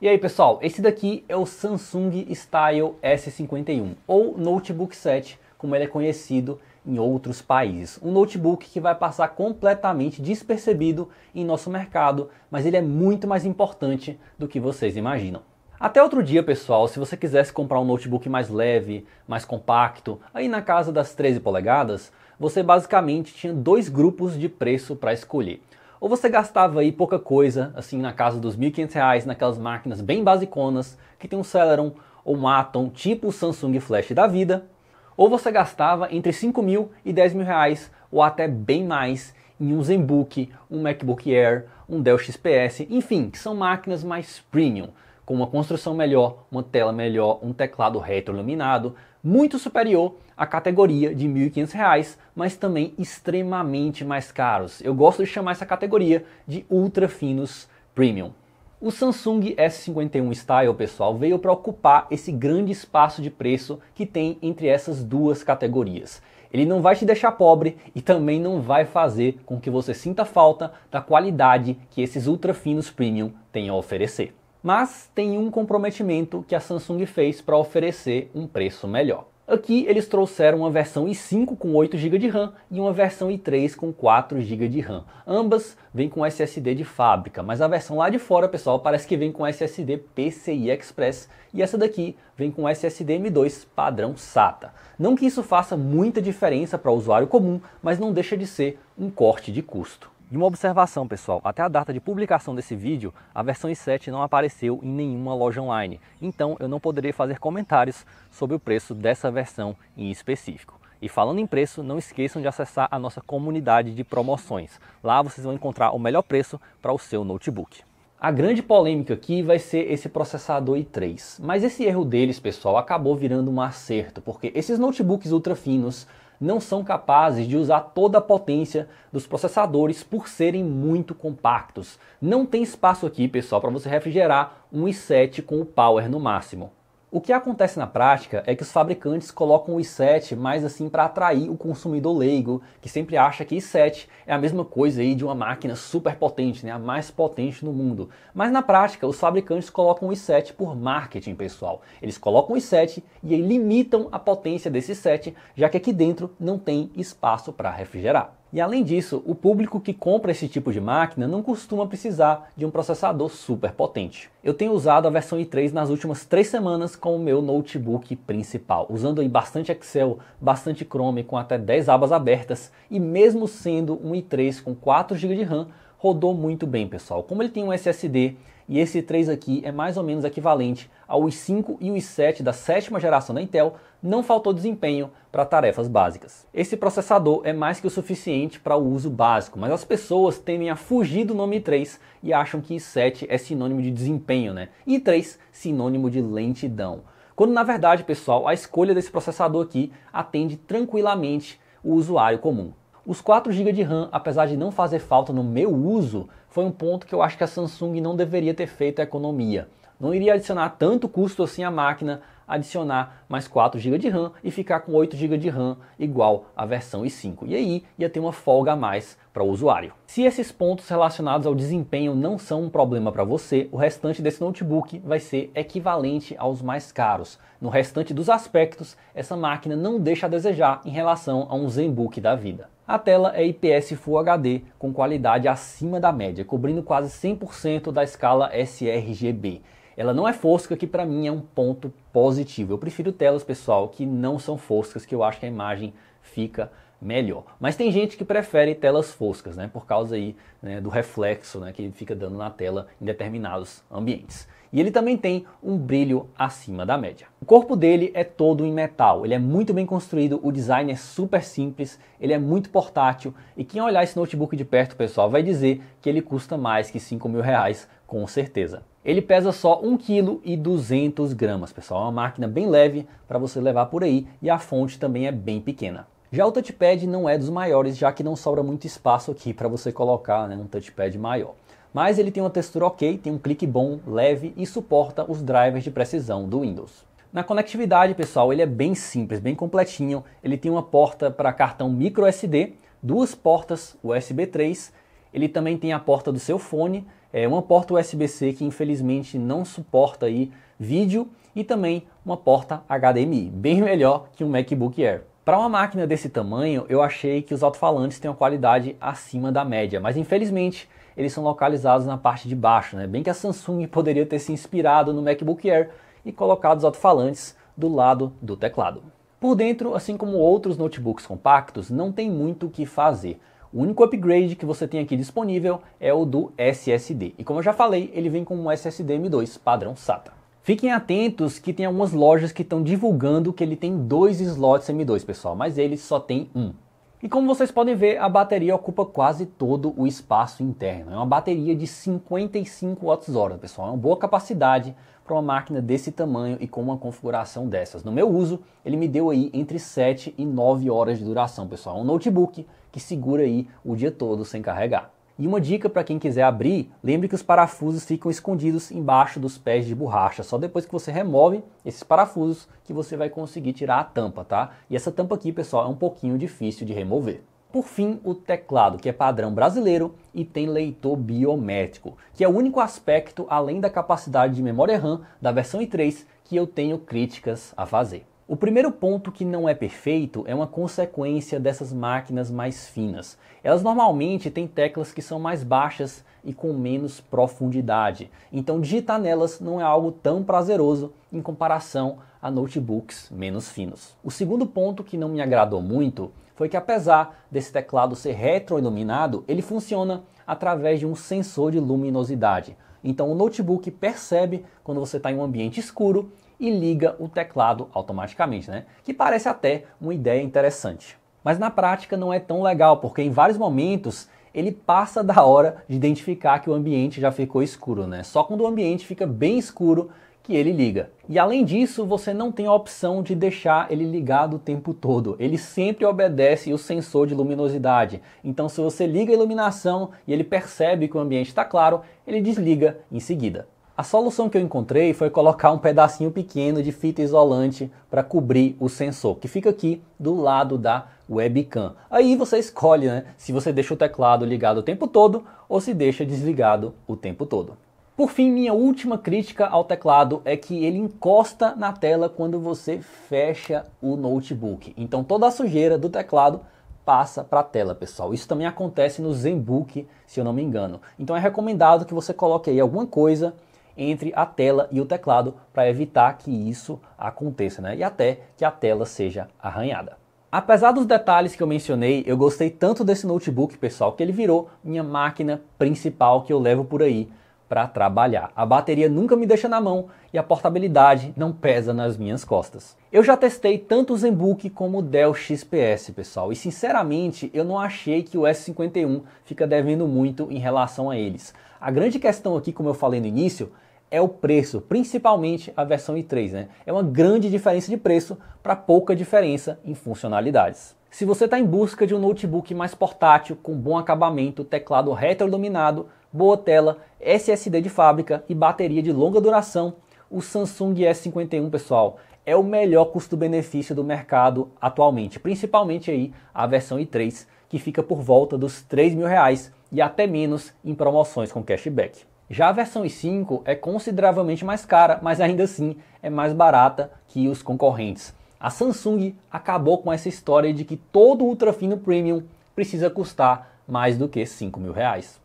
E aí pessoal, esse daqui é o Samsung Style S51, ou Notebook 7, como ele é conhecido em outros países. Um notebook que vai passar completamente despercebido em nosso mercado, mas ele é muito mais importante do que vocês imaginam. Até outro dia, pessoal, se você quisesse comprar um notebook mais leve, mais compacto, aí na casa das 13 polegadas, você basicamente tinha dois grupos de preço para escolher. Ou você gastava aí pouca coisa, assim na casa dos R$ 1.500, naquelas máquinas bem basiconas, que tem um Celeron ou um Atom, tipo o Samsung Flash da vida, ou você gastava entre 5 mil e 10 mil reais, ou até bem mais, em um ZenBook, um MacBook Air, um Dell XPS, enfim, que são máquinas mais premium, com uma construção melhor, uma tela melhor, um teclado retroiluminado, muito superior à categoria de R$ 1.500, mas também extremamente mais caros. Eu gosto de chamar essa categoria de ultra finos premium. O Samsung S51 Style, pessoal, veio para ocupar esse grande espaço de preço que tem entre essas duas categorias. Ele não vai te deixar pobre e também não vai fazer com que você sinta falta da qualidade que esses ultra finos premium têm a oferecer. Mas tem um comprometimento que a Samsung fez para oferecer um preço melhor. Aqui eles trouxeram uma versão i5 com 8 GB de RAM e uma versão i3 com 4 GB de RAM. Ambas vêm com SSD de fábrica, mas a versão lá de fora, pessoal, parece que vem com SSD PCI Express e essa daqui vem com SSD M2 padrão SATA. Não que isso faça muita diferença para o usuário comum, mas não deixa de ser um corte de custo. E uma observação, pessoal, até a data de publicação desse vídeo, a versão i7 não apareceu em nenhuma loja online, então eu não poderia fazer comentários sobre o preço dessa versão em específico. E falando em preço, não esqueçam de acessar a nossa comunidade de promoções. Lá vocês vão encontrar o melhor preço para o seu notebook. A grande polêmica aqui vai ser esse processador i3, mas esse erro deles, pessoal, acabou virando um acerto, porque esses notebooks ultra finos não são capazes de usar toda a potência dos processadores por serem muito compactos. Não tem espaço aqui, pessoal, para você refrigerar um i7 com o power no máximo. O que acontece na prática é que os fabricantes colocam o i7 mais assim para atrair o consumidor leigo, que sempre acha que i7 é a mesma coisa aí de uma máquina super potente, né, a mais potente no mundo. Mas na prática, os fabricantes colocam o i7 por marketing, pessoal. Eles colocam o i7 e aí limitam a potência desse i7, já que aqui dentro não tem espaço para refrigerar. E além disso, o público que compra esse tipo de máquina não costuma precisar de um processador super potente. Eu tenho usado a versão i3 nas últimas 3 semanas com o meu notebook principal, usando aí bastante Excel, bastante Chrome com até 10 abas abertas e mesmo sendo um i3 com 4 GB de RAM, rodou muito bem, pessoal. Como ele tem um SSD e esse i3 aqui é mais ou menos equivalente ao i5 e o i7 da 7ª geração da Intel, não faltou desempenho para tarefas básicas. Esse processador é mais que o suficiente para o uso básico, mas as pessoas tendem a fugir do nome i3 e acham que i7 é sinônimo de desempenho, né? E i3 sinônimo de lentidão. Quando na verdade, pessoal, a escolha desse processador aqui atende tranquilamente o usuário comum. Os 4 GB de RAM, apesar de não fazer falta no meu uso, foi um ponto que eu acho que a Samsung não deveria ter feito a economia. Não iria adicionar tanto custo assim à máquina, adicionar mais 4 GB de RAM e ficar com 8 GB de RAM igual à versão i5. E aí ia ter uma folga a mais para o usuário. Se esses pontos relacionados ao desempenho não são um problema para você, o restante desse notebook vai ser equivalente aos mais caros. No restante dos aspectos, essa máquina não deixa a desejar em relação a um ZenBook da vida. A tela é IPS Full HD com qualidade acima da média, cobrindo quase 100% da escala sRGB. Ela não é fosca, que para mim é um ponto positivo. Eu prefiro telas, pessoal, que não são foscas, que eu acho que a imagem fica melhor. Mas tem gente que prefere telas foscas, né, por causa aí, né, do reflexo, né, que ele fica dando na tela em determinados ambientes. E ele também tem um brilho acima da média. O corpo dele é todo em metal, ele é muito bem construído, o design é super simples, ele é muito portátil e quem olhar esse notebook de perto, pessoal, vai dizer que ele custa mais que 5 mil reais, com certeza. Ele pesa só 1,2 kg, pessoal, é uma máquina bem leve para você levar por aí e a fonte também é bem pequena. Já o touchpad não é dos maiores, já que não sobra muito espaço aqui para você colocar, né, um touchpad maior. Mas ele tem uma textura ok, tem um clique bom, leve e suporta os drivers de precisão do Windows. Na conectividade, pessoal, ele é bem simples, bem completinho. Ele tem uma porta para cartão microSD, duas portas USB 3, ele também tem a porta do seu fone uma porta USB-C que infelizmente não suporta aí vídeo e também uma porta HDMI, bem melhor que um MacBook Air. Para uma máquina desse tamanho, eu achei que os alto-falantes têm uma qualidade acima da média, mas infelizmente eles são localizados na parte de baixo, né? Bem que a Samsung poderia ter se inspirado no MacBook Air e colocado os alto-falantes do lado do teclado. Por dentro, assim como outros notebooks compactos, não tem muito o que fazer. O único upgrade que você tem aqui disponível é o do SSD. E como eu já falei, ele vem com um SSD M2 padrão SATA. Fiquem atentos que tem algumas lojas que estão divulgando que ele tem 2 slots M2, pessoal, mas ele só tem um. E como vocês podem ver, a bateria ocupa quase todo o espaço interno. É uma bateria de 55 Wh, pessoal. É uma boa capacidade para uma máquina desse tamanho e com uma configuração dessas. No meu uso, ele me deu aí entre 7 e 9 horas de duração, pessoal. Um notebook que segura aí o dia todo sem carregar. E uma dica para quem quiser abrir, lembre que os parafusos ficam escondidos embaixo dos pés de borracha. Só depois que você remove esses parafusos que você vai conseguir tirar a tampa, tá? E essa tampa aqui, pessoal, é um pouquinho difícil de remover. Por fim, o teclado, que é padrão brasileiro e tem leitor biométrico, que é o único aspecto, além da capacidade de memória RAM da versão i3, que eu tenho críticas a fazer. O primeiro ponto que não é perfeito é uma consequência dessas máquinas mais finas. Elas normalmente têm teclas que são mais baixas e com menos profundidade. Então digitar nelas não é algo tão prazeroso em comparação a notebooks menos finos. O segundo ponto que não me agradou muito foi que apesar desse teclado ser retroiluminado, ele funciona através de um sensor de luminosidade. Então o notebook percebe quando você está em um ambiente escuro e liga o teclado automaticamente, né? Que parece até uma ideia interessante. Mas na prática não é tão legal, porque em vários momentos ele passa da hora de identificar que o ambiente já ficou escuro, né? Só quando o ambiente fica bem escuro que ele liga. E além disso, você não tem a opção de deixar ele ligado o tempo todo. Ele sempre obedece o sensor de luminosidade. Então se você liga a iluminação e ele percebe que o ambiente está claro, ele desliga em seguida. A solução que eu encontrei foi colocar um pedacinho pequeno de fita isolante para cobrir o sensor, que fica aqui do lado da webcam. Aí você escolhe, né, se você deixa o teclado ligado o tempo todo ou se deixa desligado o tempo todo. Por fim, minha última crítica ao teclado é que ele encosta na tela quando você fecha o notebook. Então toda a sujeira do teclado passa para a tela, pessoal. Isso também acontece no ZenBook, se eu não me engano. Então é recomendado que você coloque aí alguma coisa entre a tela e o teclado para evitar que isso aconteça, né? E até que a tela seja arranhada. Apesar dos detalhes que eu mencionei, eu gostei tanto desse notebook, pessoal, que ele virou minha máquina principal que eu levo por aí para trabalhar. A bateria nunca me deixa na mão e a portabilidade não pesa nas minhas costas. Eu já testei tanto o ZenBook como o Dell XPS, pessoal, e sinceramente eu não achei que o S51 fica devendo muito em relação a eles. A grande questão aqui, como eu falei no início, é o preço, principalmente a versão i3, né? É uma grande diferença de preço para pouca diferença em funcionalidades. Se você está em busca de um notebook mais portátil, com bom acabamento, teclado retroiluminado, boa tela, SSD de fábrica e bateria de longa duração, o Samsung S51, pessoal, é o melhor custo-benefício do mercado atualmente, principalmente aí a versão i3, que fica por volta dos R$3.000 e até menos em promoções com cashback. Já a versão i5 é consideravelmente mais cara, mas ainda assim é mais barata que os concorrentes. A Samsung acabou com essa história de que todo ultrafino premium precisa custar mais do que R$5.000.